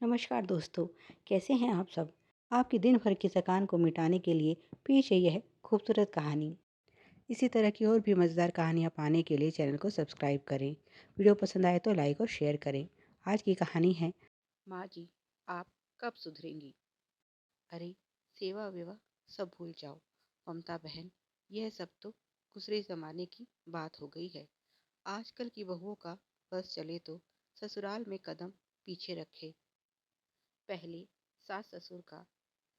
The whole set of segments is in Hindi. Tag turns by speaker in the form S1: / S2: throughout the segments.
S1: नमस्कार दोस्तों, कैसे हैं आप सब? आपकी दिन भर की थकान को मिटाने के लिए पेश है यह खूबसूरत कहानी। इसी तरह की और भी मज़ेदार कहानियाँ पाने के लिए चैनल को सब्सक्राइब करें। वीडियो पसंद आए तो लाइक और शेयर करें। आज की कहानी है माँ जी, आप कब सुधरेंगी? अरे, सेवा वेवा सब भूल जाओ। ममता बहन, यह सब तो गुजरे ज़माने की बात हो गई है। आजकल की बहुओं का बस चले तो ससुराल में कदम पीछे रखे। पहले सास ससुर का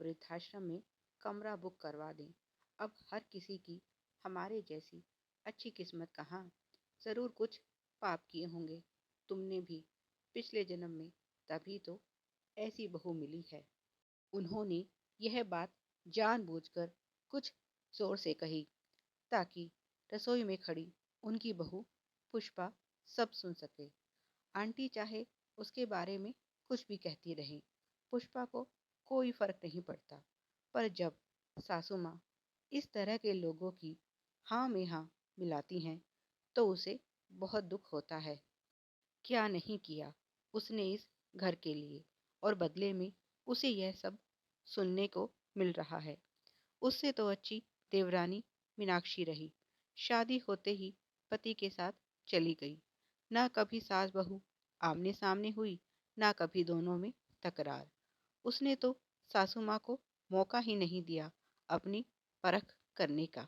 S1: वृद्धाश्रम में कमरा बुक करवा दें। अब हर किसी की हमारे जैसी अच्छी किस्मत कहाँ। ज़रूर कुछ पाप किए होंगे तुमने भी पिछले जन्म में, तभी तो ऐसी बहू मिली है। उन्होंने यह बात जानबूझकर कुछ जोर से कही ताकि रसोई में खड़ी उनकी बहू पुष्पा सब सुन सके। आंटी चाहे उसके बारे में कुछ भी कहती रहे, पुष्पा को कोई फर्क नहीं पड़ता। पर जब सासू माँ इस तरह के लोगों की हाँ में हाँ मिलाती हैं तो उसे बहुत दुख होता है। क्या नहीं किया उसने इस घर के लिए, और बदले में उसे यह सब सुनने को मिल रहा है। उससे तो अच्छी देवरानी मीनाक्षी रही। शादी होते ही पति के साथ चली गई। ना कभी सास बहू आमने सामने हुई, ना कभी दोनों में तकरार। उसने तो सासू माँ को मौका ही नहीं दिया अपनी परख करने का।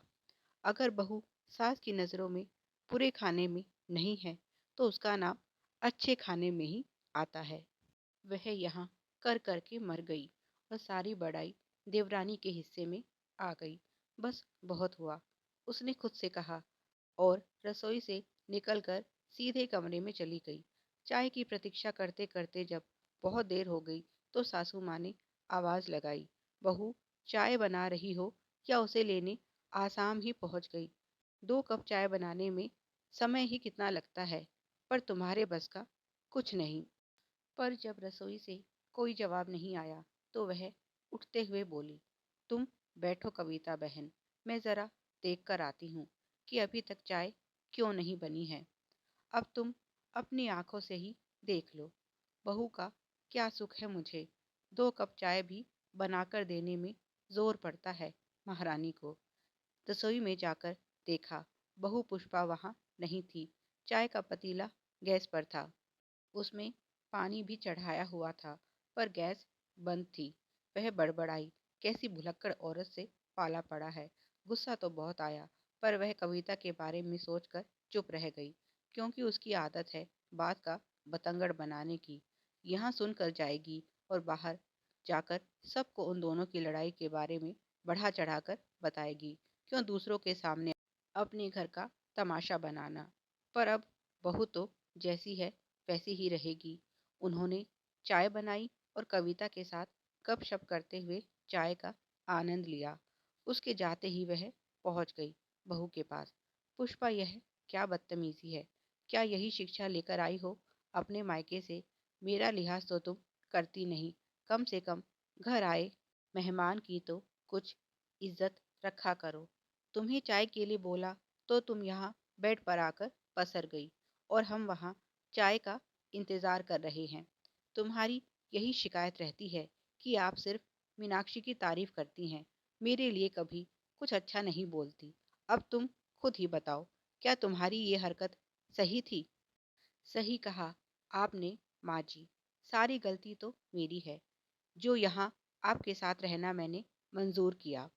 S1: अगर बहू सास की नज़रों में बुरे खाने में नहीं है तो उसका नाम अच्छे खाने में ही आता है। वह यहाँ कर कर के मर गई और सारी बड़ाई देवरानी के हिस्से में आ गई। बस बहुत हुआ, उसने खुद से कहा, और रसोई से निकलकर सीधे कमरे में चली गई। चाय की प्रतीक्षा करते करते जब बहुत देर हो गई तो सासू माँ ने आवाज़ लगाई, बहू, चाय बना रही हो या उसे लेने आसाम ही पहुँच गई? 2 कप चाय बनाने में समय ही कितना लगता है, पर तुम्हारे बस का कुछ नहीं। पर जब रसोई से कोई जवाब नहीं आया तो वह उठते हुए बोली, तुम बैठो कविता बहन, मैं ज़रा देख कर आती हूँ कि अभी तक चाय क्यों नहीं बनी है। अब तुम अपनी आंखों से ही देख लो, बहू का क्या सुख है मुझे। 2 कप चाय भी बनाकर देने में जोर पड़ता है महारानी को। रसोई में जाकर देखा, बहू पुष्पा वहाँ नहीं थी। चाय का पतीला गैस पर था, उसमें पानी भी चढ़ाया हुआ था, पर गैस बंद थी। वह बड़बड़ाई, कैसी भुलक्कड़ औरत से पाला पड़ा है। गुस्सा तो बहुत आया, पर वह कविता के बारे में सोचकर चुप रह गई, क्योंकि उसकी आदत है बात का बतंगड़ बनाने की। यहाँ सुनकर जाएगी और बाहर जाकर सबको उन दोनों की लड़ाई के बारे में बढ़ा चढ़ाकर बताएगी। क्यों दूसरों के सामने अपने घर का तमाशा बनाना। पर अब बहू तो जैसी है वैसी ही रहेगी। उन्होंने चाय बनाई और कविता के साथ गपशप करते हुए चाय का आनंद लिया। उसके जाते ही वह पहुंच गई बहू के पास। पुष्पा, यह क्या बदतमीजी है? क्या यही शिक्षा लेकर आई हो अपने मायके से? मेरा लिहाज तो तुम करती नहीं, कम से कम घर आए मेहमान की तो कुछ इज्जत रखा करो। तुम्हें चाय के लिए बोला तो तुम यहाँ बेड पर आकर पसर गई, और हम वहाँ चाय का इंतज़ार कर रहे हैं। तुम्हारी यही शिकायत रहती है कि आप सिर्फ मीनाक्षी की तारीफ करती हैं, मेरे लिए कभी कुछ अच्छा नहीं बोलती। अब तुम खुद ही बताओ, क्या तुम्हारी ये हरकत सही थी? सही कहा आपने माँ जी, सारी गलती तो मेरी है। जो यहाँ आपके साथ रहना मैंने मंजूर किया।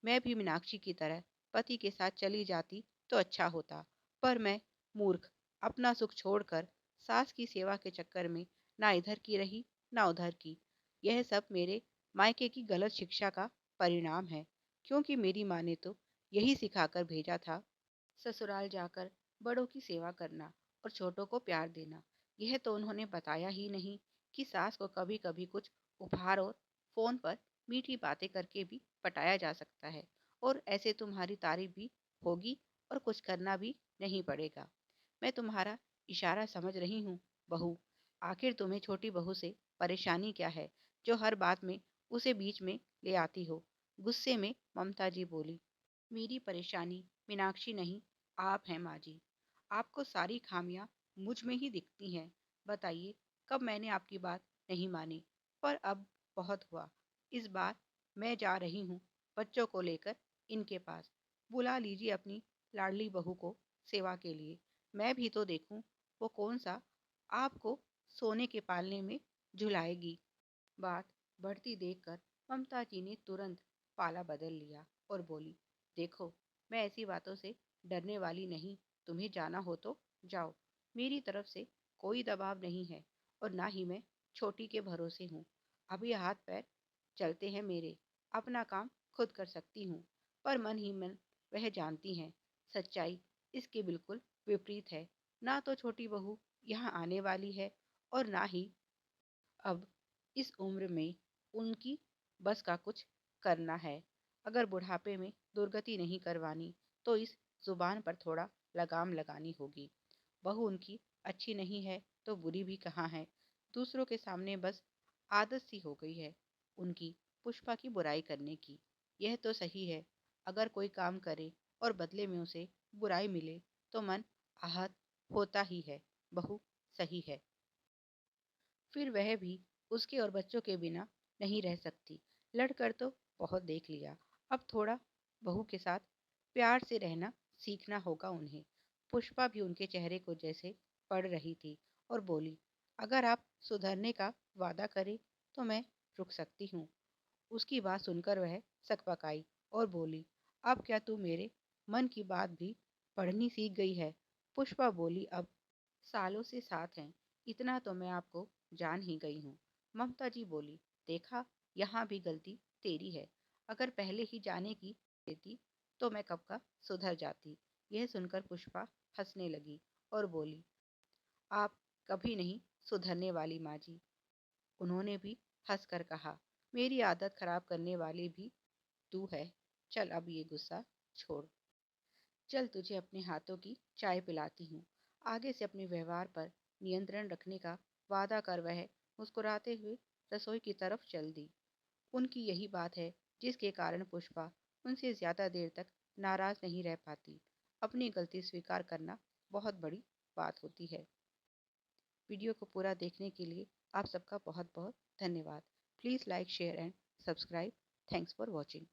S1: मैं भी मीनाक्षी की तरह पति के साथ चली जाती तो अच्छा होता, पर मैं मूर्ख, अपना सुख छोड़कर सास की सेवा के चक्कर में ना इधर की रही ना उधर की। यह सब मेरे मायके की गलत शिक्षा का परिणाम है, क्योंकि मेरी माँ ने तो यही सिखाकर भेजा था, ससुराल जाकर बड़ों की सेवा करना और छोटों को प्यार देना। यह तो उन्होंने बताया ही नहीं कि सास को कभी कभी कुछ उपहार और फोन पर मीठी बातें करके भी पटाया जा सकता है, और ऐसे तुम्हारी तारीफ भी होगी और कुछ करना भी नहीं पड़ेगा। मैं तुम्हारा इशारा समझ रही हूँ बहू। आखिर तुम्हें छोटी बहू से परेशानी क्या है जो हर बात में उसे बीच में ले आती हो? गुस्से में ममता जी बोली, मेरी परेशानी मीनाक्षी नहीं, आप हैं माँ जी। आपको सारी खामियां मुझ में ही दिखती हैं। बताइए, कब मैंने आपकी बात नहीं माने। पर अब बहुत हुआ। इस बार मैं जा रही हूँ बच्चों को लेकर इनके पास। बुला लीजिए अपनी लाडली बहू को सेवा के लिए। मैं भी तो देखूं वो कौन सा आपको सोने के पालने में झुलाएगी। बात बढ़ती देखकर ममता जी ने तुरंत पाला बदल लिया और बोली, देखो, मैं ऐसी बातों से डरने वाली नहीं। तुम्हें जाना हो तो जाओ। मेरी तरफ से कोई दबाव नहीं है और ना ही मैं छोटी के भरोसे हूँ। अभी हाथ पैर चलते हैं मेरे, अपना काम खुद कर सकती हूँ। पर मन ही मन वह जानती हैं सच्चाई इसके बिल्कुल विपरीत है। ना तो छोटी बहू यहाँ आने वाली है और ना ही अब इस उम्र में उनकी बस का कुछ करना है। अगर बुढ़ापे में दुर्गति नहीं करवानी तो इस जुबान पर थोड़ा लगाम लगानी होगी। बहू उनकी अच्छी नहीं है तो बुरी भी कहाँ है। दूसरों के सामने बस आदत सी हो गई है उनकी पुष्पा की बुराई करने की। यह तो सही है, अगर कोई काम करे और बदले में उसे बुराई मिले तो मन आहत होता ही है। बहू सही है, फिर वह भी उसके और बच्चों के बिना नहीं रह सकती। लड़कर तो बहुत देख लिया, अब थोड़ा बहू के साथ प्यार से रहना सीखना होगा उन्हें। पुष्पा भी उनके चेहरे को जैसे पढ़ रही थी और बोली, अगर आप सुधरने का वादा करें तो मैं रुक सकती हूँ। उसकी बात सुनकर वह सकपकाई और बोली, अब क्या तू मेरे मन की बात भी पढ़नी सीख गई है। पुष्पा बोली, अब सालों से साथ हैं, इतना तो मैं आपको जान ही गई हूँ। ममता जी बोली, देखा, यहाँ भी गलती तेरी है। अगर पहले ही जाने की देती तो मैं कब का सुधर जाती। यह सुनकर पुष्पा हंसने लगी और बोली, आप कभी नहीं सुधरने वाली माँ जी। उन्होंने भी हंसकर कहा, मेरी आदत खराब करने वाली भी तू है। चल अब ये गुस्सा छोड़। चल तुझे अपने हाथों की चाय पिलाती हूँ। आगे से अपने व्यवहार पर नियंत्रण रखने का वादा कर। वह मुस्कुराते हुए रसोई की तरफ चल दी। उनकी यही बात है जिसके कारण पुष्पा उनसे ज्यादा देर तक नाराज नहीं रह पाती। अपनी गलती स्वीकार करना बहुत बड़ी बात होती है। वीडियो को पूरा देखने के लिए आप सबका बहुत बहुत धन्यवाद। Please like share and subscribe. Thanks for watching.